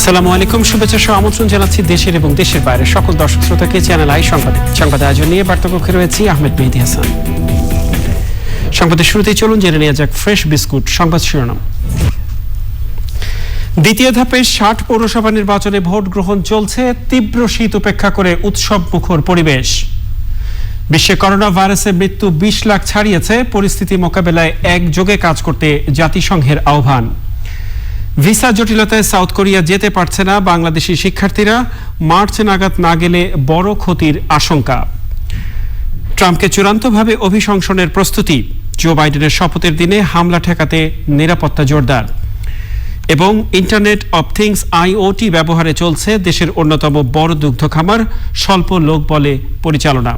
আসসালামু আলাইকুম, শুভেচ্ছা সহ আমন্ত্রণ জানাচ্ছি দেশের এবং দেশের বাইরে সকল দর্শক শ্রোতাকে চ্যানেল আই সংবাদ আয়োজন নিয়ে বার্তাকক্ষে রয়েছি আহমেদ মেহেদী হাসান। সংবাদের শুরুতেই চলুন জেনে নেওয়া যাক ফ্রেশ বিস্কুট সংবাদ শিরোনাম। দ্বিতীয় ধাপে 60 পৌরসভা নির্বাচনে ভোট গ্রহণ চলছে, তীব্র শীত উপেক্ষা করে উৎসব মুখর পরিবেশ। বিশ্বে করোনা ভাইরাসের মৃত্যু 20 লাখ ছাড়িয়েছে, পরিস্থিতি মোকাবেলায় একযোগে কাজ করতে জাতিসংঘের আহ্বান। ভিসা জটিলতায় সাউথ কোরিয়া যেতে পারছে না বাংলাদেশি শিক্ষার্থীরা, মার্চ নাগাদ না গেলে বড় ক্ষতির আশঙ্কা। ট্রাম্পকে চূড়ান্তভাবে অভিশংসনের প্রস্তুতি, জো বাইডেনের শপথের দিনে হামলা ঠেকাতে নিরাপত্তা জোরদার। এবং ইন্টারনেট অব থিংস আইওটি ব্যবহারে চলছে দেশের অন্যতম বড় দুগ্ধ খামার, স্বল্প লোক বলে পরিচালনা।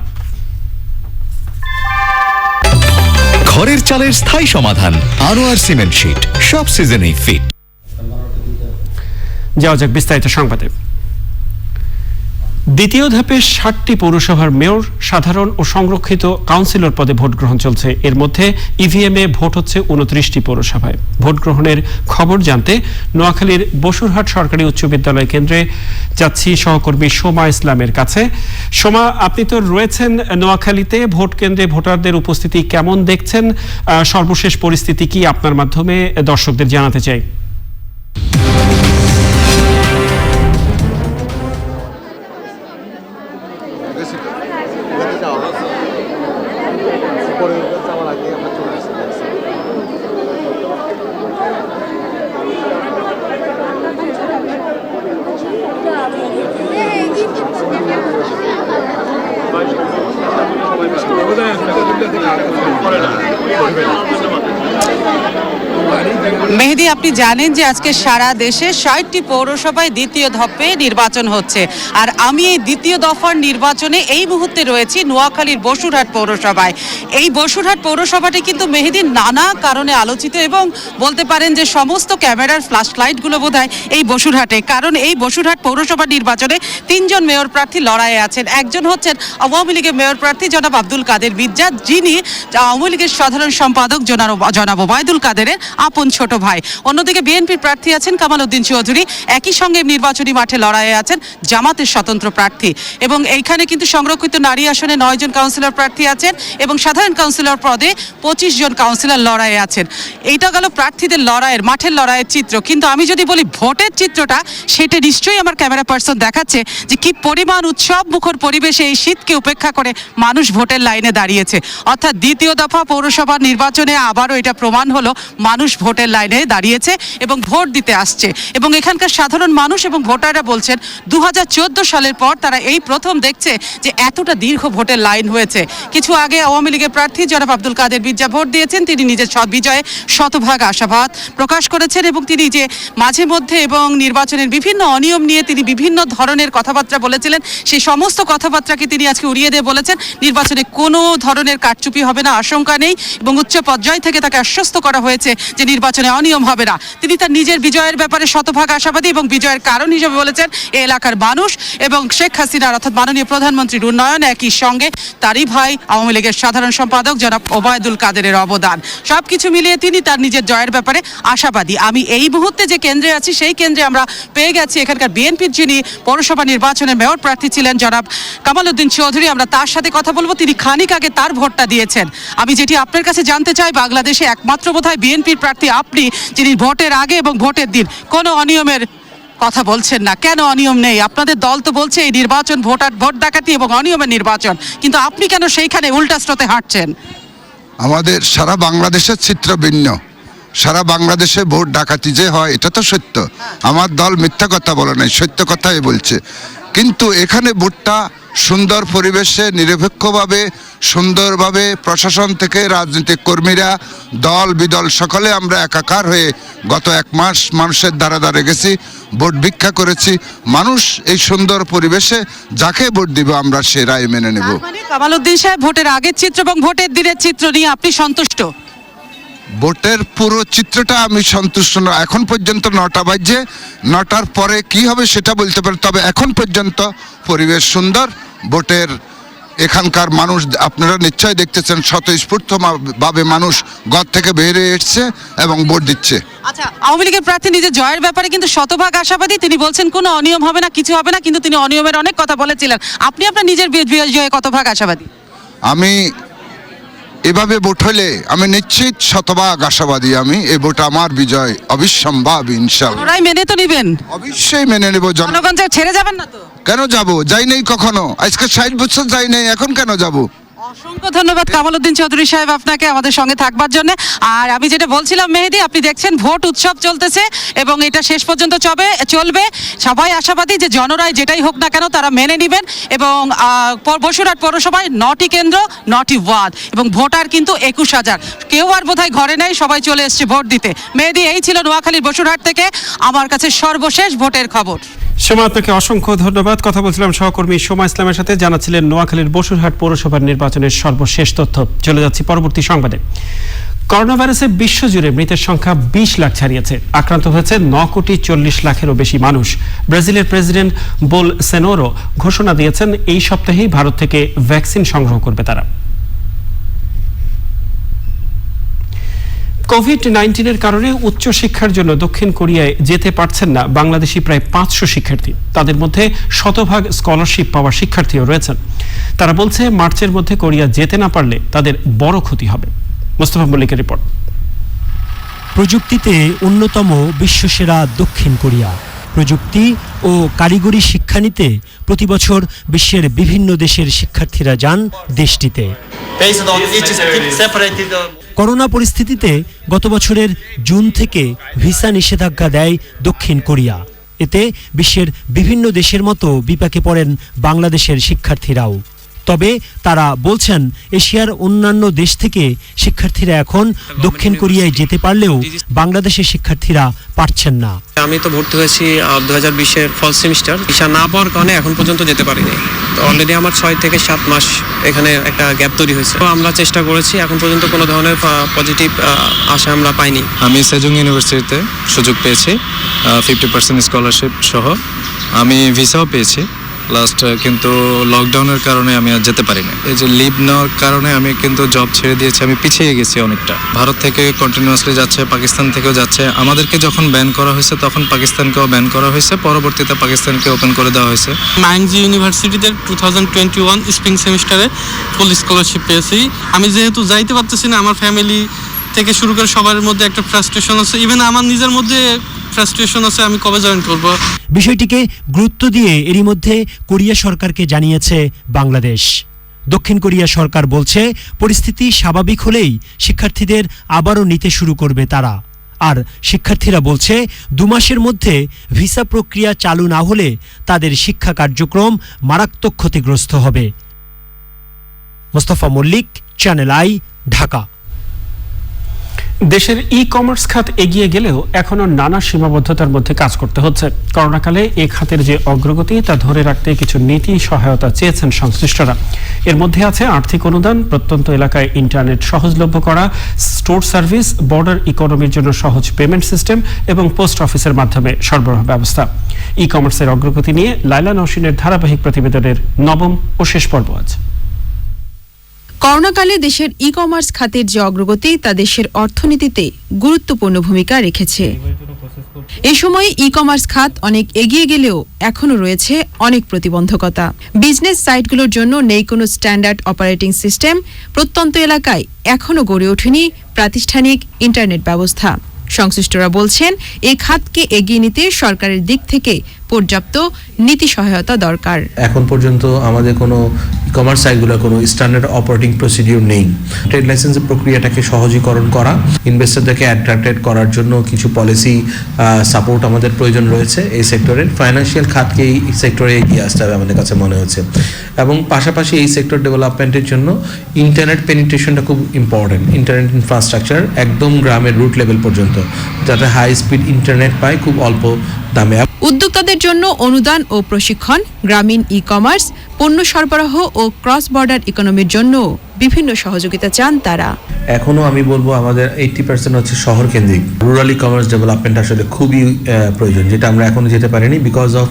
ঘরের চালের স্থায়ী সমাধান আনোয়ার সিমেন্ট শীট, সব সিজনেই ফিট। যাওয়া যাক বিস্তারিত সংবাদে। দ্বিতীয় ধাপে 60টি পৌরসভার মেয়র, সাধারণ ও সংরক্ষিত কাউন্সিলর পদে ভোট গ্রহণ চলছে। এর মধ্যে ইভিএমে ভোট হচ্ছে 29টি পৌরসভায়। ভোট গ্রহণের খবর জানতে নোয়াখালীর বসুরহাট সরকারি উচ্চ বিদ্যালয় কেন্দ্রে যাচ্ছি সহকর্মী সোমা ইসলামের কাছে। সোমা, আপনি তো রয়েছেন নোয়াখালীতে, ভোট কেন্দ্রে ভোটারদের উপস্থিতি কেমন দেখছেন? সর্বশেষ পরিস্থিতি কি আপনার মাধ্যমে দর্শকদের জানাতে চাই। মেহেদী, আপনি জানেন যে আজকে সারা দেশে 60টি পৌরসভায় দ্বিতীয় ধাপে নির্বাচন হচ্ছে, আর আমি এই দ্বিতীয় দফার নির্বাচনে এই মুহূর্তে রয়েছি নোয়াখালীর বসুরহাট পৌরসভায়। এই বসুরহাট পৌরসভাটি কিন্তু মেহেদী নানা কারণে আলোচিত, এবং বলতে পারেন যে সমস্ত ক্যামেরার ফ্ল্যাশ লাইটগুলো বোধহয় এই বসুরহাটে, কারণ এই বসুরহাট পৌরসভা নির্বাচনে 3 জন মেয়র প্রার্থী লড়াইয়ে আছেন। একজন হচ্ছেন আওয়ামী লীগের মেয়র প্রার্থী জনাব আব্দুল কাদের বিজ্জা, যিনি আওয়ামী লীগের সাধারণ সম্পাদক জনাব ওবায়দুল কাদেরের আপন ছোট ভাই। অন্যদিকে বিএনপির প্রার্থী আছেন কামাল উদ্দিন চৌধুরী, একই সঙ্গে নির্বাচনী মাঠে লড়াইয়ে আছেন জামাতের স্বতন্ত্র প্রার্থী। এবং এইখানে কিন্তু সংরক্ষিত নারী আসনে 9 জন কাউন্সিলর প্রার্থী আছেন, এবং সাধারণ কাউন্সিলর পদে 25 জন কাউন্সিলর লড়াইয়ে আছেন। এইটা গেল প্রার্থীদের লড়াইয়ের, মাঠের লড়াইয়ের চিত্র। কিন্তু আমি যদি বলি ভোটের চিত্রটা, সেটা নিশ্চয়ই আমার ক্যামেরা পার্সন দেখাচ্ছে যে কি পরিমাণ উৎসব মুখর পরিবেশে এই শীতকে উপেক্ষা করে মানুষ ভোটের লাইনে দাঁড়িয়েছে। অর্থাৎ দ্বিতীয় দফা পৌরসভা নির্বাচনে আবারও এটা প্রমাণ হলো, মানুষ ভোটের লাইনে দাঁড়িয়েছে এবং ভোট দিতে আসছে। এবং এখানকার সাধারণ মানুষ এবং ভোটাররা বলছেন 2014 সালের পর তারা এই প্রথম দেখছে যে এতটা দীর্ঘ ভোটের লাইন হয়েছে। কিছু আগে আওয়ামী লীগের প্রার্থী জনাব আব্দুল কাদের বিজ্জা ভোট দিয়েছেন, তিনি নিজের বিজয়ে শতভাগ আশাবাদ প্রকাশ করেছেন, এবং তিনি যে মাঝে মধ্যে এবং নির্বাচনের বিভিন্ন অনিয়ম নিয়ে তিনি বিভিন্ন ধরনের কথাবার্তা বলেছিলেন, সেই সমস্ত কথাবার্তাকে তিনি আজকে উড়িয়ে দিয়ে বলেছেন নির্বাচনে কোনো ধরনের কারচুপি হবে না, আশঙ্কা নেই, এবং উচ্চ পর্যায় থেকে তাকে আশ্বস্ত করা হয়েছে যে নির্বাচনে অনিয়ম হবে না। তিনি তার নিজের বিজয়ের ব্যাপারে শতভাগ আশাবাদী, এবং বিজয়ের কারণ হিসেবে বলেছেন এই এলাকার মানুষ এবং শেখ হাসিনার অর্থাৎ মাননীয় প্রধানমন্ত্রীর উন্নয়ন, একই সঙ্গে তারই ভাই আওয়ামী লীগের সাধারণ সম্পাদক জনাব ওবায়দুল কাদেরের অবদান। সবকিছু মিলিয়ে তিনি তার নিজের জয়ের ব্যাপারে আশাবাদী। আমি এই মুহূর্তে যে কেন্দ্রে আছি, সেই কেন্দ্রে আমরা পেয়ে গেছি এখানকার বিএনপির যিনি পৌরসভা নির্বাচনের মেয়র প্রার্থী ছিলেন জনাব কামাল উদ্দিন চৌধুরী। আমরা তার সাথে কথা বলবো, তিনি খানিক আগে তার ভোটটা দিয়েছেন। আমি যেটি আপনার কাছে জানতে চাই, বাংলাদেশে একমাত্র বোধহয় বিএনপির প্রার্থী আপনি, যিনি ভোটের আগে এবং ভোটের দিন কোনো অনিয়মের কথা বলছেন না। কেন অনিয়ম নেই? আপনাদের দল তো বলছে এই নির্বাচন ভোট ডাকাতি এবং অনিয়মের নির্বাচন, কিন্তু আপনি কেন সেইখানে উল্টা স্রোতে হাঁটছেন? আমাদের সারা বাংলাদেশের চিত্র ভিন্ন। সারা বাংলাদেশে ভোট ডাকাতি যে হয় এটা তো সত্য, আমার দল মিথ্যা কথা বলে নাই, সত্য কথাই বলছে। কিন্তু এখানে ভোটটা সুন্দর পরিবেশে নিরপেক্ষভাবে সুন্দরভাবে প্রশাসন থেকে রাজনৈতিক কর্মীরা দল বিদল সকলে আমরা একাকার হয়ে গত 1 মাস মানুষের দ্বারা দ্বারে গেছি, ভোট ভিক্ষা করেছি। মানুষ এই সুন্দর পরিবেশে যাকে ভোট দিব আমরা সে রায় মেনে নেব। কামাল উদ্দিন সাহেব, ভোটের আগের চিত্র এবং ভোটের দিনের চিত্র নিয়ে আপনি সন্তুষ্ট? ভোটের পুরো চিত্রটা আমি সন্তুষ্ট না। এখন পর্যন্ত 9টা বাজে, 9টার পরে কি হবে সেটা বলতে পারি, তবে এখন পর্যন্ত পরিবেশ সুন্দর। ভোটের এখানকার মানুষ আপনারা নিশ্চয় দেখতেছেন স্বতঃস্ফূর্তভাবে মানুষ ঘর থেকে বেরিয়ে এসছে এবং ভোট দিচ্ছে। আচ্ছা, আওয়ামী লীগের প্রার্থী নিজের জয়ের ব্যাপারে কিন্তু শতভাগ আশাবাদী। তিনি বলছেন কোনো অনিয়ম হবে না, কিছু হবে না, কিন্তু তিনি অনিয়মের অনেক কথা বলেছিলেন। আপনি আপনার নিজের জয়ে কতভাগ আশাবাদী? আমি এভাবে ভোট হলে আমি নিশ্চিত শতভাগ আশাবাদী। আমি এই ভোট আমার বিজয় অবিসম্ভাব ইনশাআল্লাহ। ওরাই মেনে তো নিবেন? অবশ্যই মেনে নেব। জনগণ ছেড়ে যাবেন না তো? কেন যাব? যাই নেই কখনো, আজকে 60 বছর যাই নেই, এখন কেন যাব? অসংখ্য ধন্যবাদ কামাল উদ্দিন চৌধুরী সাহেব আপনাকে আমাদের সঙ্গে থাকবার জন্য। আর আমি যেটা বলছিলাম মেহেদী, আপনি দেখছেন ভোট উৎসব চলতেছে এবং এটা শেষ পর্যন্ত চলবে। সবাই আশাবাদী যে জনরায় যেটাই হোক না কেন তারা মেনে নেবেন। এবং বসুরহাট পৌরসভায় 9টি কেন্দ্র, 9টি ওয়ার্ড এবং ভোটার কিন্তু 21,000। কেউ আর বোধহয় ঘরে নেই, সবাই চলে এসছে ভোট দিতে। মেহেদী, এই ছিল নোয়াখালীর বসুরহাট থেকে আমার কাছে সর্বশেষ ভোটের খবর। সোমা, আপনাকে অসংখ্য ধন্যবাদ। কথা বলছিলাম সহকর্মী সোমা ইসলামের সাথে, জানাচ্ছিলেন নোয়াখালীর বসুরহাট পৌরসভার নির্বাচনের সর্বশেষ তথ্য। চলে যাচ্ছি পরবর্তী সংবাদে। করোনা ভাইরাসে বিশ্বজুড়ে মৃতের সংখ্যা 20 লাখ ছাড়িয়েছে। আক্রান্ত হয়েছে 9,40,00,000-এরও বেশি মানুষ। ব্রাজিলের প্রেসিডেন্ট বোলসোনারো ঘোষণা দিয়েছেন এই সপ্তাহেই ভারত থেকে ভ্যাকসিন সংগ্রহ করবে তারা। কোভিড-19-এর কারণে উচ্চশিক্ষার জন্য দক্ষিণ কোরিয়ায় যেতে পারছেন না বাংলাদেশি প্রায় 500 শিক্ষার্থী। তাদের মধ্যে শতভাগ স্কলারশিপ পাওয়া শিক্ষার্থীও রয়েছেন। তারা বলছে মার্চের মধ্যে কোরিয়া যেতে না পারলে তাদের বড় ক্ষতি হবে। মোস্তফা মল্লিকের রিপোর্ট। প্রযুক্তিতে অন্যতম বিশ্বসেরা দক্ষিণ কোরিয়া। প্রযুক্তি ও কারিগরি শিক্ষা নিতে প্রতিবছর বিশ্বের বিভিন্ন দেশের শিক্ষার্থীরা যান দেশটিতে। করোনা পরিস্থিতিতে গত বছরের জুন থেকে ভিসা নিষেধাজ্ঞা দেয় দক্ষিণ কোরিয়া। এতে বিশ্বের বিভিন্ন দেশের মতো বিপাকে পড়েন বাংলাদেশের শিক্ষার্থীরাও। তবে তারা বলছেন এশিয়ার অন্যান্য দেশ থেকে শিক্ষার্থীরা এখন দক্ষিণ কোরিয়ায় যেতে পারলেও বাংলাদেশের শিক্ষার্থীরা পারছেন না। আমি তো ভর্তি হয়েছি 2020-এর ফল সেমিস্টার, ভিসা না পাওয়ার কারণে এখন পর্যন্ত যেতে পারিনি। তো অলরেডি আমার 6 থেকে 7 মাস এখানে একটা গ্যাপ তৈরি হয়েছে। তো আমরা চেষ্টা করেছি, এখন পর্যন্ত কোনো ধরনের পজিটিভ আশা আমরা পাইনি। আমি সেজং ইউনিভার্সিটিতে সুযোগ পেয়েছি 50% স্কলারশিপ সহ। আমি ভিসাও পেয়েছি লাস্ট, কিন্তু লকডাউনের কারণে আমি আর যেতে পারিনি। এই যে লিভ নেওয়ার কারণে আমি কিন্তু জব ছেড়ে দিয়েছি, আমি পিছিয়ে গেছি অনেকটা। ভারত থেকে কন্টিনিউয়াসলি যাচ্ছে, পাকিস্তান থেকেও যাচ্ছে। আমাদেরকে যখন ব্যান করা হয়েছে তখন পাকিস্তানকেও ব্যান করা হয়েছে, পরবর্তীতে পাকিস্তানকে ওপেন করে দেওয়া হয়েছে। মাইংজি ইউনিভার্সিটিতে 2021 স্প্রিং সেমিস্টারে ফুল স্কলারশিপ পেয়েছি। আমি যেহেতু যাইতে পারতেছি না, আমার ফ্যামিলি থেকে শুরু করে সবার মধ্যে একটা ফ্রাস্ট্রেশন আছে, ইভেন আমার নিজের মধ্যে ফ্রাস্ট্রেশন আছে আমি কবে জয়েন করব। বিষয়টিকে গুরুত্ব দিয়ে এরই মধ্যে কোরিয়া সরকারকে জানিয়েছে বাংলাদেশ। দক্ষিণ কোরিয়া সরকার বলছে পরিস্থিতি স্বাভাবিক হলেই শিক্ষার্থীদের আবারও নিতে শুরু করবে তারা। আর শিক্ষার্থীরা বলছে 2 মাসের মধ্যে ভিসা প্রক্রিয়া চালু না হলে তাদের শিক্ষা কার্যক্রম মারাত্মক ক্ষতিগ্রস্ত হবে। Mostafa Mallik, Channel i, Dhaka. দেশের ই-কমার্স খাত এগিয়ে গেলেও এখনো নানা সীমাবদ্ধতার মধ্যে কাজ করতে হচ্ছে। করোনাকালে এ খাতের যে অগ্রগতি তা ধরে রাখতে কিছু নীতি সহায়তা চেয়েছেন সংশ্লিষ্টরা। এর মধ্যে আছে আর্থিক অনুদান, প্রত্যন্ত এলাকায় ইন্টারনেট সহজলভ্য করা, স্টোর সার্ভিস, বর্ডার ইকোনমির জন্য সহজ পেমেন্ট সিস্টেম এবং পোস্ট অফিসের মাধ্যমে সরবরাহ ব্যবস্থা। ই-কমার্সের অগ্রগতি নিয়ে লাইলা নওশিনের ধারাবাহিক প্রতিবেদনের 9ম ও শেষ পর্ব আজ। করোনাকালে দেশের ই কমার্স খাতের যে অগ্রগতি তা দেশের অর্থনীতিতে গুরুত্বপূর্ণ ভূমিকা রেখেছে। এ সময় ই কমার্স খাত অনেক এগিয়ে গেলেও এখনো রয়েছে অনেক প্রতিবন্ধকতা। বিজনেস সাইটগুলোর জন্য নেই কোনো স্ট্যান্ডার্ড অপারেটিং সিস্টেম, প্রত্যন্ত এলাকায় এখনো গড়ে ওঠেনি প্রাতিষ্ঠানিক ইন্টারনেট ব্যবস্থা। সংশ্লিষ্টরা বলছেন এই খাতকে এগিয়ে নিতে সরকারের দিক থেকে পর্যাপ্ত নীতি সহায়তা দরকার। এখন পর্যন্ত আমাদের কোনো ই-কমার্স সাইটগুলোর কোনো স্ট্যান্ডার্ড অপারেটিং প্রসিডিউর নেই। ট্রেড লাইসেন্সের প্রক্রিয়াটাকে সহজীকরণ করা, ইনভেস্টরদেরকে অ্যাট্রাক্টেড করার জন্য কিছু পলিসি সাপোর্ট আমাদের প্রয়োজন রয়েছে। এই সেক্টরের ফাইন্যান্সিয়াল খাতকে এই সেক্টরে এগিয়ে আসতে হবে আমাদের কাছে মনে হচ্ছে। এবং পাশাপাশি এই সেক্টর ডেভেলপমেন্টের জন্য ইন্টারনেট পেনিট্রেশনটা খুব ইম্পর্টেন্ট। ইন্টারনেট ইনফ্রাস্ট্রাকচার একদম গ্রামের রুট লেভেল পর্যন্ত, যাতে হাই স্পিড ইন্টারনেট পায় খুব অল্প দামে। উদ্যোক্তাদের জন্য অনুদান ও প্রশিক্ষণ, গ্রামীণ ই কমার্স, পণ্য সরবরাহ ও ক্রস বর্ডার ইকোনমির জন্য বিভিন্ন সহযোগিতা চান তারা। এখনো আমি বলবো আমাদের 80% হচ্ছে শহর কেন্দ্রিক। রুরাল ই কমার্স ডেভেলপমেন্ট আসলে খুবই প্রয়োজন, যেটা আমরা এখনো যেতে পারিনি বিকজ অফ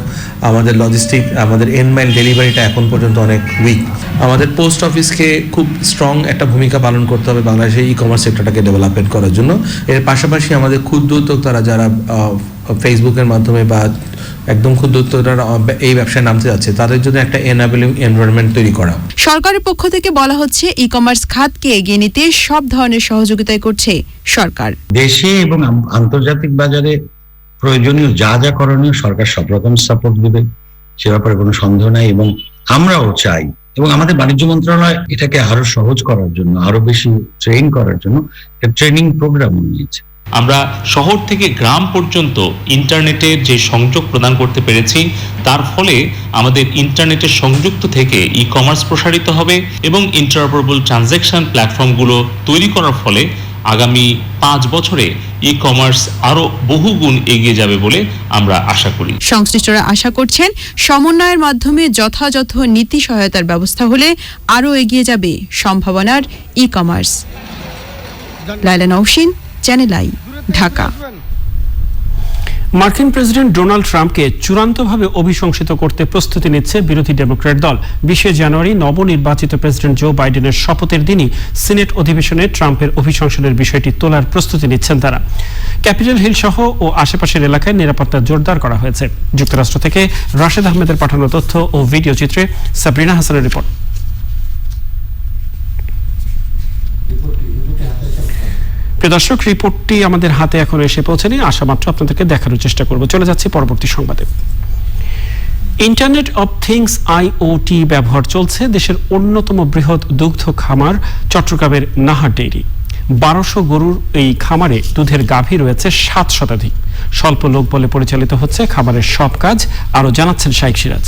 আমাদের লজিস্টিক, আমাদের এন্ড মাইল ডেলিভারিটা এখন পর্যন্ত অনেক উইক। আমাদের পোস্ট অফিসকে খুব স্ট্রং একটা ভূমিকা পালন করতে হবে বাংলাদেশের ই কমার্স সেক্টরটাকে ডেভেলপমেন্ট করার জন্য। এর পাশাপাশি আমাদের ক্ষুদ্র উদ্যোক্তারা যারা ফেসবুকের মাধ্যমে বা একদম ক্ষুদ্র উদ্যোক্তারা এই ব্যবসায় নামতে যাচ্ছে, তাদের জন্য একটা এনাবেলিং এনভায়রনমেন্ট তৈরি করা। সরকারের পক্ষ থেকে বলা হচ্ছে ই কমার্স খাতকে এগিয়ে নিতে সব ধরনের সহযোগিতাই করছে সরকার। দেশে এবং আন্তর্জাতিক বাজারে প্রয়োজনীয় যা যা করণীয় সরকার সব রকম সাপোর্ট দেবে, সে ব্যাপারে কোনো সন্দেহ নাই। এবং আমরাও চাই, এবং আমাদের বাণিজ্য মন্ত্রণালয় এটাকে আরো সহজ করার জন্য, আরো বেশি ট্রেন করার জন্য একটা ট্রেনিং প্রোগ্রাম নিয়েছে। আমরা শহর থেকে গ্রাম পর্যন্ত ইন্টারনেটের যে সংযোগ প্রদান করতে পেরেছি, তার ফলে আমাদের ইন্টারনেটের সংযুক্ত থেকে ই কমার্স প্রসারিত হবে এবং ইন্টারঅপারেবল ট্রানজ্যাকশন প্ল্যাটফর্মগুলো তৈরি করার ফলে আগামী 5 বছরে ই কমার্স আরো বহুগুণ এগিয়ে যাবে বলে আমরা আশা করি। সংশ্লিষ্টরা আশা করছেন সমন্বয়ের মাধ্যমে যথাযথ নীতি সহায়তার ব্যবস্থা হলে আরো এগিয়ে যাবে সম্ভাবনার e commerce. Laila Nowshin, channel i, Dhaka. মার্কিন প্রেসিডেন্ট ডোনাল্ড ট্রাম্পকে চূড়ান্তভাবে অভিশংসিত করতে প্রস্তুতি নিচ্ছে বিরোধী ডেমোক্র্যাট দল। 20 জানুয়ারি নবনির্বাচিত প্রেসিডেন্ট জো বাইডেনের শপথের দিনই সিনেট অধিবেশনে ট্রাম্পের অভিশংসনের বিষয়টি তোলার প্রস্তুতি নিচ্ছেন তারা। ক্যাপিটাল হিল সহ ও আশেপাশের এলাকায় নিরাপত্তা জোরদার করা হয়েছে। যুক্তরাষ্ট্র থেকে রাশেদ আহমেদের পাঠানো তথ্য ও ভিডিও চিত্রে সাবরিনা হাসানের রিপোর্ট। প্রিয় দর্শক, রিপোর্টটি আমাদের হাতে এখন এসে পৌঁছেনি, আসা মাত্র আপনাদেরকে দেখানোর চেষ্টা করব। চলে যাচ্ছি পরবর্তী সংবাদে। ইন্টারনেট অব থিংস IoT ব্যবহার চলছে দেশের অন্যতম বৃহৎ দুগ্ধ খামার চট্টগ্রামের নাহার ডেইরি। 1200 গরুর এই খামারে দুধের গাভী রয়েছে 7 শতাধিক। স্বল্প লোক বলে পরিচালিত হচ্ছে খামারের সব কাজ, আরো জানাচ্ছেন শাইখ সিরাজ।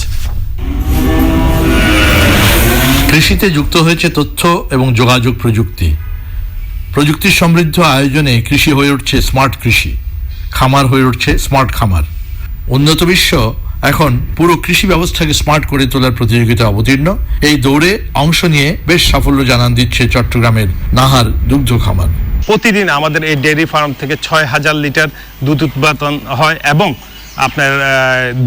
কৃষিতে যুক্ত হয়েছে তথ্য এবং যোগাযোগ প্রযুক্তি। প্রযুক্তির সমৃদ্ধ আয়োজনে কৃষি হয়ে উঠছে স্মার্ট কৃষি, খামার হয়ে উঠছে স্মার্ট খামার। উন্নত বিশ্ব এখন পুরো কৃষি ব্যবস্থাকে স্মার্ট করে তোলার প্রতিযোগিতা অবতীর্ণ। এই দৌড়ে অংশ নিয়ে বেশ সাফল্য জানান দিচ্ছে চট্টগ্রামের নাহার দুগ্ধ খামার। প্রতিদিন আমাদের এই ডেয়ারি ফার্ম থেকে 6000 লিটার দুধ উৎপাদন হয় এবং আপনার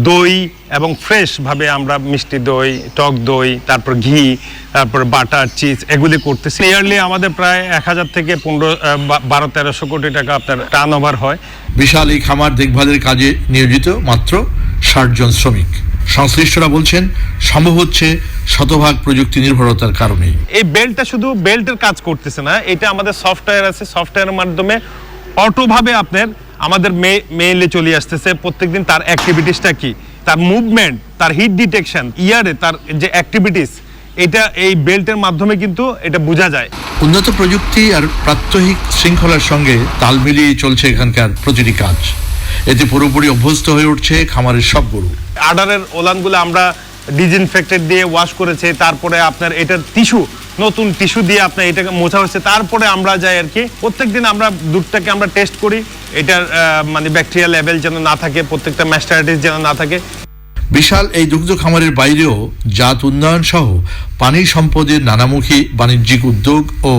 দই এবং ফ্রেশ ভাবে আমরা মিষ্টি দই, টক দই, তারপর ঘি, তারপর বাটার, চিজ এগুলি করতেছি। ইয়ারলি আমাদের প্রায় 1000 থেকে 1200 কোটি টাকা আপনার টার্ন ওভার হয়। বিশাল এই খামার দেখভালের কাজে নিয়োজিত মাত্র 60 জন শ্রমিক। সংশ্লিষ্টরা বলছেন সম্ভব হচ্ছে শতভাগ প্রযুক্তি নির্ভরতার কারণে। এই বেল্টটা শুধু বেল্টের কাজ করতেছে না, এটা আমাদের সফটওয়্যার আছে, সফটওয়্যারের মাধ্যমে অটোভাবে আপনার আমাদের মেইলে চলে আসতেছে প্রত্যেকদিন তার অ্যাক্টিভিটিসটা কি, তার মুভমেন্ট, তার হিট ডিটেকশন, ইয়ারে তার যে অ্যাক্টিভিটিস, এটা এই বেল্টের মাধ্যমে কিন্তু এটা বোঝা যায়। উন্নত প্রযুক্তি আর প্রাত্যহিক শৃঙ্খলার সঙ্গে তাল মিলিয়ে চলছে এখানকার প্রতিটি কাজ। এতে পুরোপুরি অভ্যস্ত হয়ে উঠছে খামারের সব গরু। আডারের ওলানগুলো আমরা ডিসইনফেক্টেড দিয়ে ওয়াশ করেছে, তারপরে আপনার এটার নতুন টিস্যু দিয়ে আপনার এটাকে মোছা হচ্ছে, তারপরে আমরা যাই আর কি প্রত্যেকদিন আমরা দুধটাকে আমরা টেস্ট করি, এটার মানে ব্যাকটেরিয়া লেভেল যেন না থাকে, প্রত্যেকটা ম্যাস্টারাইটিস যেন না থাকে। বিশাল এই দুগ্ধ খামারের বাইরেও জাত উন্নয়ন সহ পানি সম্পদের নানামুখী বাণিজ্যিক উদ্যোগ ও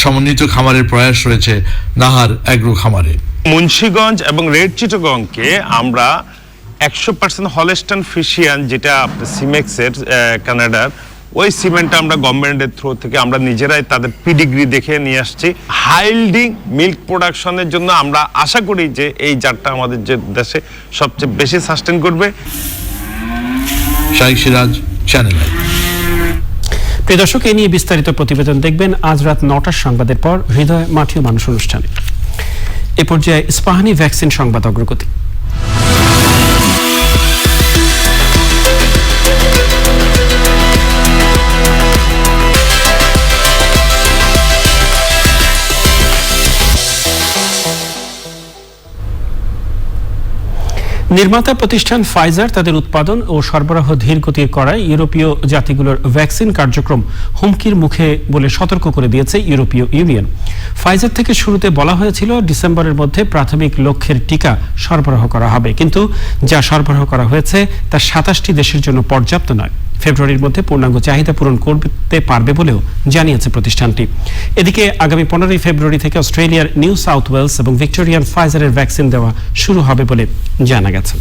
সমন্বিত খামারের প্রয়াস রয়েছে নাহার অ্যাগ্রো খামারে। মুন্সিগঞ্জ এবং রেড চিটাগংকে আমরা 100% হলস্টাইন ফ্রিশিয়ান, যেটা সিমেক্সের কানাডার, ওই সিমেন্টটা আমরা গভর্নমেন্টের থ্রু থেকে আমরা নিজেরাই তাদের পিডিগ্রি দেখে নিয়ে আসছি। হাইল্ডিং মিল্ক প্রোডাকশনের জন্য আমরা আশা করি যে এই জাতটা আমাদের যে দেশে সবচেয়ে বেশি সাস্টেন করবে। শাইখ সিরাজ, চ্যানেল আই। প্রিয় দর্শক, এ নিয়ে বিস্তারিত প্রতিবেদন দেখবেন আজ রাত 9টার সংবাদের পর হৃদয় মাটিও মানুষ অনুষ্ঠানে। এ পর্যায়ে ইস্পাহানি ভ্যাকসিন সংবাদ অগ্রগতি। নির্মাতা প্রতিষ্ঠান ফাইজার তাদের উৎপাদন ও সরবরাহ ধীর গতির করায় ইউরোপীয় জাতিগুলোর ভ্যাকসিন কার্যক্রম হুমকির মুখে বলে সতর্ক করে দিয়েছে ইউরোপীয় ইউনিয়ন। ফাইজার থেকে শুরুতে বলা হয়েছিল ডিসেম্বরের মধ্যে প্রাথমিক লক্ষ্যের টিকা সরবরাহ করা হবে, কিন্তু যা সরবরাহ করা হয়েছে তা 27টি দেশের জন্য পর্যাপ্ত নয়। ফেব্রুয়ারির মধ্যে পূর্ণাঙ্গ চাহিদা পূরণ করতে পারবে বলেও জানিয়েছে প্রতিষ্ঠানটি। এদিকে আগামী 15ই ফেব্রুয়ারি থেকে অস্ট্রেলিয়ার নিউ সাউথ ওয়েলস এবং ভিক্টোরিয়ান ফাইজারের ভ্যাকসিন দেওয়া শুরু হবে বলে জানা গেছে।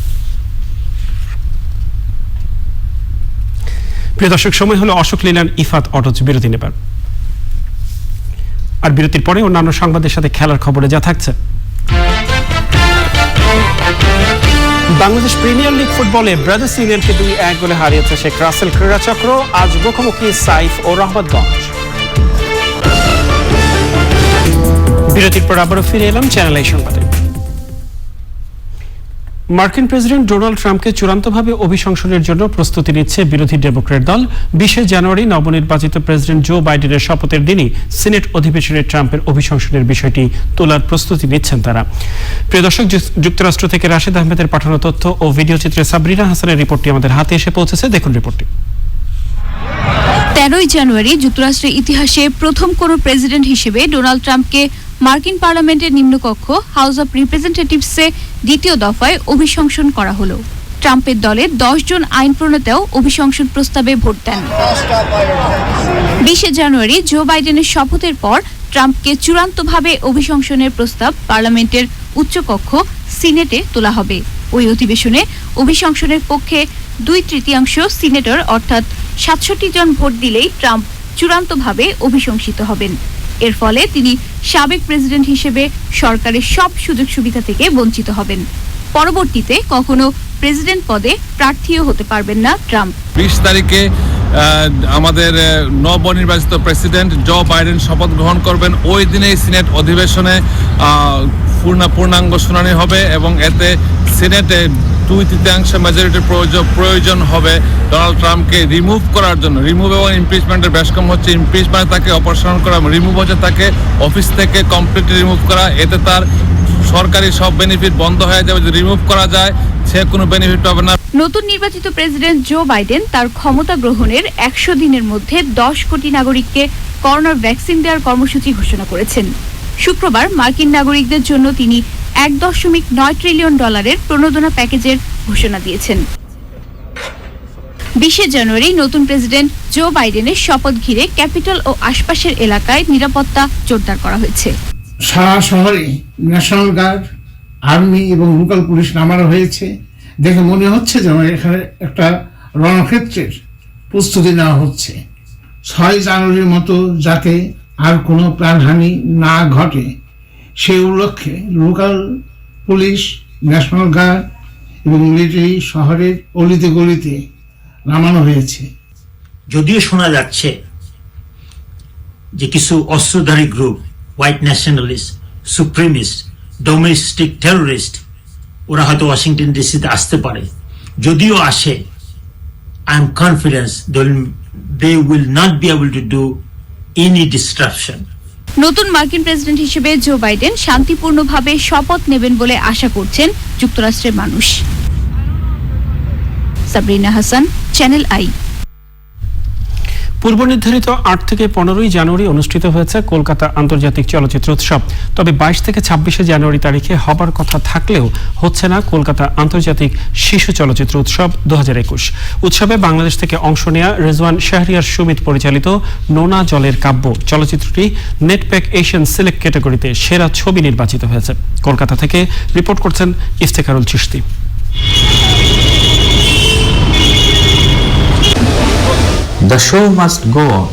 প্রিয় দর্শক, সময় হলো অশোক লীলান ইফাত অটোজ বিরতি নেবার। আর বিরতির পরে অন্যান্য সংবাদের সাথে খেলার খবরে যা থাকছে। বাংলাদেশ প্রিমিয়ার লিগ ফুটবলে ব্রাদার্স ইউনিয়নকে 2-1 গোলে হারিয়েছে শেখ রাসেল ক্রীড়াচক্র। আজ মুখোমুখি সাইফ ও রহমতগঞ্জ। বিরতির পর আবারও ফিরে এলাম চ্যানেল আই সংবাদে। মার্কিন প্রেসিডেন্ট ডোনাল্ড ট্রাম্পকে চূড়ান্তভাবে অভিশংসনের জন্য প্রস্তুতি নিচ্ছে বিরোধী ডেমোক্র্যাট দল। 20 জানুয়ারি নবনির্বাচিত প্রেসিডেন্ট জো বাইডেনের শপথের দিনই সিনেট অধিবেশনে ট্রাম্পের অভিশংসনের বিষয়টি তোলার প্রস্তুতি নিচ্ছেন তারা। প্রিয় দর্শক, যুক্তরাষ্ট্র থেকে রাশেদ আহমেদের পাঠানো তথ্য ও ভিডিও চিত্রে সাবরিনা হাসানের রিপোর্টটি আমাদের হাতে এসে পৌঁছেছে। দেখুন রিপোর্টটি। 13 জানুয়ারি যুক্তরাষ্ট্রের ইতিহাসে প্রথম কোন প্রেসিডেন্ট হিসেবে ডোনাল্ড ট্রাম্পকে মার্কিন পার্লামেন্টের নিম্নকক্ষ হাউস অব রিপ্রেজেন্টেটিভসে দ্বিতীয় দফায় অভিশংসন করা হলো। ট্রাম্পের দলের 10 জন আইন প্রণেতাও অভিশংসন প্রস্তাবে ভোট দেন। 20 জানুয়ারি জো বাইডেনের শপথের পর ট্রাম্পকে চূড়ান্তভাবে অভিশংসনের প্রস্তাব পার্লামেন্টের উচ্চকক্ষ সিনেটে তোলা হবে। ওই অধিবেশনে অভিশংসনের পক্ষে 2/3 সিনেটর অর্থাৎ 67 জন ভোট দিলেই ট্রাম্প চূড়ান্তভাবে অভিশংসিত হবেন। এর ফলে তিনি সাবেক প্রেসিডেন্ট হিসেবে সরকারের সব সুযোগ সুবিধা থেকে বঞ্চিত হবেন। পরবর্তীতে কখনো প্রেসিডেন্ট পদে প্রার্থীও হতে পারবেন না ট্রাম্প। 20 তারিখে আমাদের নবনির্বাচিত প্রেসিডেন্ট জো বাইডেন শপথ গ্রহণ করবেন। ওই দিনেই সিনেট অধিবেশনে পূর্ণাঙ্গ শুনানি হবে এবং এতে সিনেটে 2/3 মেজরিটির প্রয়োজন হবে ডোনাল্ড ট্রাম্পকে রিমুভ করার জন্য। রিমুভ এবং ইমপিচমেন্টের বেশ কম হচ্ছে ইমপিচ মানে তাকে অপসারণ করা, রিমুভ হচ্ছে তাকে অফিস থেকে কমপ্লিটলি রিমুভ করা। এতে তার সরকারি সব বেনিফিট বন্ধ হয়ে যাবে। যদি রিমুভ করা যায় সে কোনো বেনিফিট পাবে না। নতুন নির্বাচিত প্রেসিডেন্ট জো বাইডেন তার ক্ষমতা গ্রহণের 100 দিনের মধ্যে 10 কোটি নাগরিককে করোনার ভ্যাকসিন দেওয়ার কর্মসূচি ঘোষণা করেছেন। শুক্রবার মার্কিন নাগরিকদের জন্য তিনি $1.9 ট্রিলিয়ন প্রণোদনা প্যাকেজের ঘোষণা দিয়েছেন। 20 জানুয়ারি নতুন প্রেসিডেন্ট জো বাইডেনের শপথ ঘিরে ক্যাপিটাল ও আশপাশের এলাকায় নিরাপত্তা জোরদার করা হয়েছে। সারা শহরে ন্যাশনাল গার্ড, আর্মি এবং লোকাল পুলিশ নামানো হয়েছে। দেখে মনে হচ্ছে যেন এখানে একটা রণক্ষেত্রের প্রস্তুতি নেওয়া হচ্ছে। 6 জানুয়ারির মতো যাতে আর কোনো প্রাণহানি না ঘটে সেই উপলক্ষে লোকাল পুলিশ, ন্যাশনাল গার্ড এবং মিলিটারি শহরের অলিতে গলিতে নামানো হয়েছে। যদিও শোনা যাচ্ছে যে কিছু অস্ত্রধারী group, white nationalist, supremacist, domestic terrorist, ওরা হয়তো ওয়াশিংটন ডিসিতে আসতে পারে। যদিও আসে, I am confidence they will not be able to do any disruption. নতুন মার্কিন প্রেসিডেন্ট হিসেবে জো বাইডেন শান্তিপূর্ণভাবে শপথ নেবেন বলে আশা করছেন যুক্তরাষ্ট্রের মানুষ। Sabrina Hasan, channel I. পূর্ব নির্ধারিত 8 থেকে 15 জানুয়ারি অনুষ্ঠিত হয়েছে কলকাতা আন্তর্জাতিক চলচ্চিত্র উৎসব। তবে 22 থেকে 26 জানুয়ারি তারিখে হবার কথা থাকলেও হচ্ছে না কলকাতা আন্তর্জাতিক শিশু চলচ্চিত্র উৎসব 2021। উৎসবে বাংলাদেশ থেকে অংশ নেয়া রেজওয়ান শাহরিয়ার সুমিত পরিচালিত নোনা জলের কাব্য চলচ্চিত্রটি নেটপ্যাক এশিয়ান সিলেক্ট ক্যাটাগরিতে সেরা ছবি নির্বাচিত হয়েছে। কলকাতা থেকে রিপোর্ট করছেন Iftekharul Chishti. The show must go on,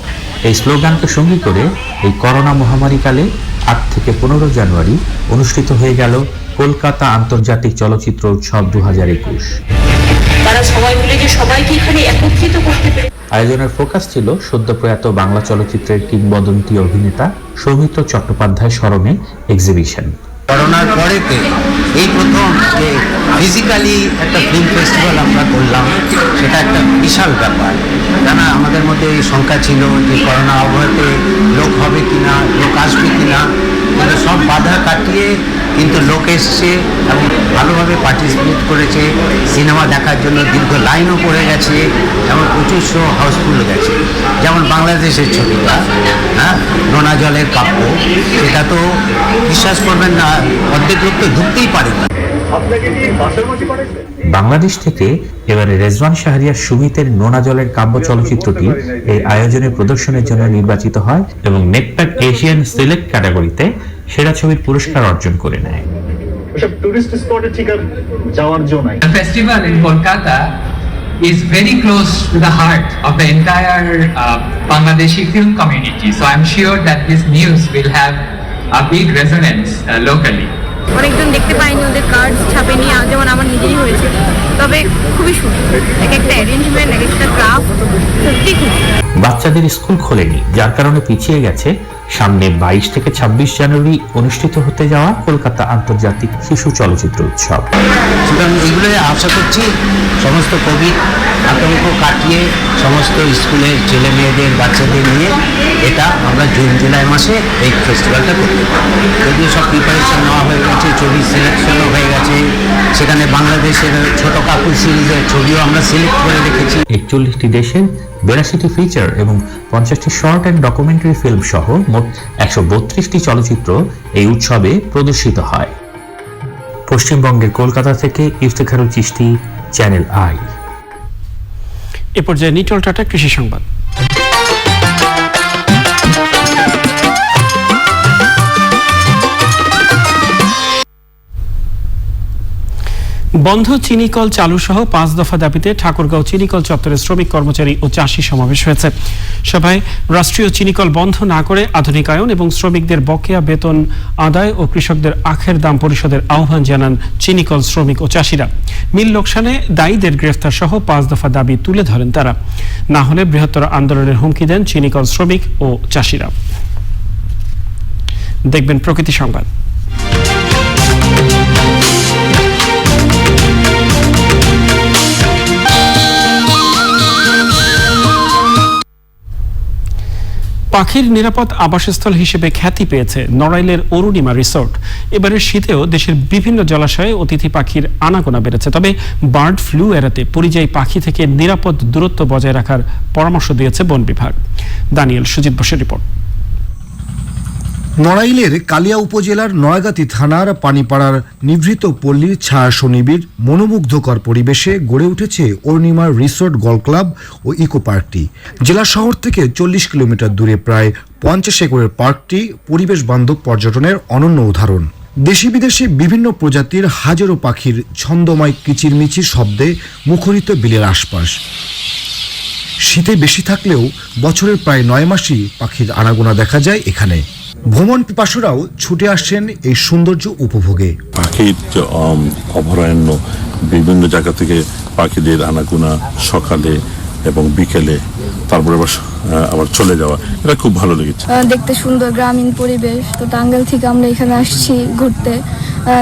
এই স্লোগানকে সঙ্গী করে এই করোনা মহামারীকালে 8 থেকে 15 জানুয়ারি অনুষ্ঠিত হয়ে গেল কলকাতা আন্তর্জাতিক চলচ্চিত্র উৎসব 2021। তারা সবাই মিলে যে সবাইকে এখানে একত্রিত করতে পেরে। আয়োজনের ফোকাস ছিল সদ্যপ্রয়াত বাংলা চলচ্চিত্রের কিংবদন্তি অভিনেতা সৌমিত্র চট্টোপাধ্যায় স্মরণে এক্সিবিশন। করোনার পরেতে এই প্রথম যে ফিজিক্যালি একটা ফিল্ম ফেস্টিভ্যাল আমরা করলাম, সেটা একটা বিশাল ব্যাপার। কেন আমাদের মধ্যে এই শঙ্কা ছিল যে করোনা আবহাওয়াতে লোক হবে কিনা, লোক আসবে কিনা, মানে সব বাধা কাটিয়ে কিন্তু লোক এসছে এবং ভালোভাবে পার্টিসিপেট করেছে। সিনেমা দেখার জন্য দীর্ঘ লাইনও পড়ে গেছে এবং প্রচুর শো হাউসফুল গেছে। যেমন বাংলাদেশের ছবিটা, হ্যাঁ, নোনা জলের কাব্য, সেটা তো বিশ্বাস করবেন না, অর্ধেক লোক তো ঢুকতেই পারে না। বাংলাদেশ থেকে এবারে রেজওয়ান শাহরিয়ার সুমিতের নোনা জলের কাব্য চলচ্চিত্রটি এই আয়োজনে প্রদর্শনের জন্য নির্বাচিত হয় এবং নেকপ্যাক এশিয়ান সিলেক্ট ক্যাটাগরিতে সেরা ছবির পুরস্কার অর্জন করে নেয়। The festival in Kolkata is very close to the heart of the entire Bangladeshi film community. So I'm sure that this news will have a big resonance locally. অনেকজন দেখতে পাইনি, ওদের কার্ড ছাপেনি, যেমন আমার নিজেরই হয়েছে, তবে খুবই সুন্দর, এক একটা অ্যারেঞ্জমেন্ট, এক একটা ক্রাফট, সত্যি খুব। বাচ্চাদের স্কুল খোলেনি, যার কারণে পিছিয়ে গেছে সামনে 22 থেকে 26 জানুয়ারি অনুষ্ঠিত হতে যাওয়া কলকাতা আন্তর্জাতিক শিশু চলচ্চিত্র উৎসব। সুতরাং এগুলো আশা করছি সমস্ত কোভিড আতঙ্ক কাটিয়ে সমস্ত স্কুলের ছেলে মেয়েদের বাচ্চাদের নিয়ে এটা আমরা জুন জুলাই মাসে এই ফেস্টিভ্যালটা করতে পারি। যদিও সব প্রিপারেশন নেওয়া হয়ে গেছে, ছবি সিলেকশনও হয়ে গেছে, সেখানে বাংলাদেশের ছোট কাকুর সিরিজের ছবিও আমরা সিলেক্ট করে রেখেছি। 41টি দেশের 82টি ফিচার এবং 50টি শর্ট অ্যান্ড ডকুমেন্টারি ফিল্ম সহ মোট 132টি চলচ্চিত্র এই উৎসবে প্রদর্শিত হয়। পশ্চিমবঙ্গের কলকাতা থেকে ইফতেখারুল চিশতি, চ্যানেল আই। এ পর্যায়ে নিটল টাটা কৃষি সংবাদ। বন্ধ চিনিকল চালু সহ 5 দফা দাবিতে ঠাকুরগাঁও চিনিকল চত্বরে শ্রমিক, কর্মচারী ও চাষী সমাবেশ হয়েছে। সভায় রাষ্ট্রীয় চিনিকল বন্ধ না করে আধুনিকায়ন এবং শ্রমিকদের বকেয়া বেতন আদায় ও কৃষকদের আখের দাম পরিশোধের আহ্বান জানান চিনিকল শ্রমিক ও চাষীরা। মিল লোকসানে দায়ীদের গ্রেফতার সহ 5 দফা দাবি তুলে ধরেন তারা। না হলে বৃহত্তর আন্দোলনের হুমকি দেন চিনিকল শ্রমিক ও চাষীরা। দেখবেন প্রকৃতি সংবাদ। পাখির নিরাপদ আবাসস্থল হিসেবে খ্যাতি পেয়েছে নড়াইলের অরুণিমা রিসোর্ট। এবারের শীতেও দেশের বিভিন্ন জলাশয়ে অতিথি পাখির আনাগোনা বেড়েছে। তবে বার্ড ফ্লু এড়াতে পরিযায়ী পাখি থেকে নিরাপদ দূরত্ব বজায় রাখার পরামর্শ দিয়েছে বন বিভাগ। দানিয়েল সুজিত বসের রিপোর্ট। নড়াইলের কালিয়া উপজেলার নয়াগাতি থানার পানিপাড়ার নিভৃত পল্লীর ছায়া নিবিড় মনোমুগ্ধকর পরিবেশে গড়ে উঠেছে অরুণিমা রিসোর্ট গল্ফ ক্লাব ও ইকো পার্কটি। জেলা শহর থেকে 40 কিলোমিটার দূরে প্রায় 50 একরের পার্কটি পরিবেশ বান্ধব পর্যটনের অনন্য উদাহরণ। দেশি বিদেশি বিভিন্ন প্রজাতির হাজারো পাখির ছন্দময় কিচিরমিচির শব্দে মুখরিত বিলের আশপাশ। শীতে বেশি থাকলেও বছরের প্রায় 9 মাসই পাখির আনাগোনা দেখা যায় এখানে। ভ্রমণ পিপাসুরাও ছুটে আসছেন এই সৌন্দর্য উপভোগে। পাখির অভয়ারণ্য, বিভিন্ন জায়গা থেকে পাখিদের আনাগোনা সকালে এবং বিকেলে, তারপরে আবার চলে যাওয়া, এটা খুব ভালো লেগেছে। দেখতে সুন্দর গ্রামীণ পরিবেশ। তো টাঙ্গাইল থেকে আমরা এখানে আসছি ঘুরতে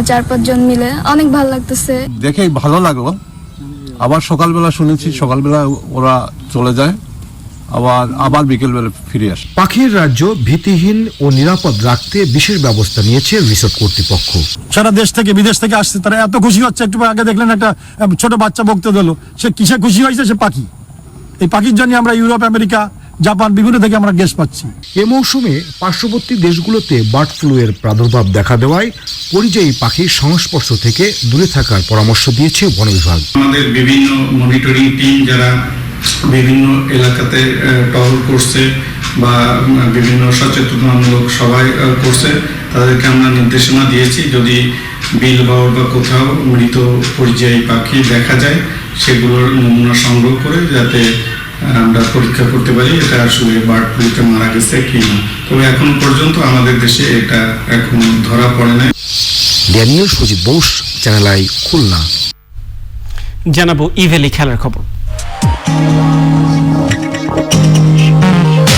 4-5 জন মিলে, অনেক ভালো লাগতেছে। দেখে ভালো লাগলো। আবার সকালবেলা শুনেছি সকালবেলা ওরা চলে যায়, আবার বিকেলবেলা ফিরে আসে। পাখির রাজ্য ভীতিহীন ও নিরাপদ রাখতে বিশেষ ব্যবস্থা নিয়েছে রিসোর্ট কর্তৃপক্ষ। সারা দেশ থেকে বিদেশ থেকে আসছে, তারা এত খুশি হচ্ছে। একটু আগে দেখলেন একটা ছোট বাচ্চা বক্তব্য দিল, সে কিসে খুশি হয়েছে? সে পাখি। এই পাখির জন্য আমরা ইউরোপ, আমেরিকা, জাপান বিভিন্ন থেকে আমরা গ্যাস পাচ্ছি। এ মৌসুমে পার্শ্ববর্তী দেশগুলোতে বার্ড ফ্লু এর প্রাদুর্ভাব দেখা দেওয়ায় পরিযায়ী পাখির সংস্পর্শ থেকে দূরে থাকার পরামর্শ দিয়েছে বন বিভাগ। আমাদের বিভিন্ন মনিটরিং টিম যারা বিভিন্ন এলাকাতে টহল করছে বা বিভিন্ন সচেতনতামূলক সবাই করছে, তাদেরকে আমরা নির্দেশনা দিয়েছি যদি বিল বা কোথাও মৃত পরিযায়ী পাখি দেখা যায় সেগুলোর নমুনা সংগ্রহ করে যাতে আমরা পরীক্ষা করতে পারি এটা আসলে বার্ড ফ্লুতে মারা গেছে কিনা। তবে এখন পর্যন্ত আমাদের দেশে এটা এখন ধরা পড়ে নাই। Daniel Sujit Bose, channel I, Khulna. জানাবো ইভেলি খেলার খবর।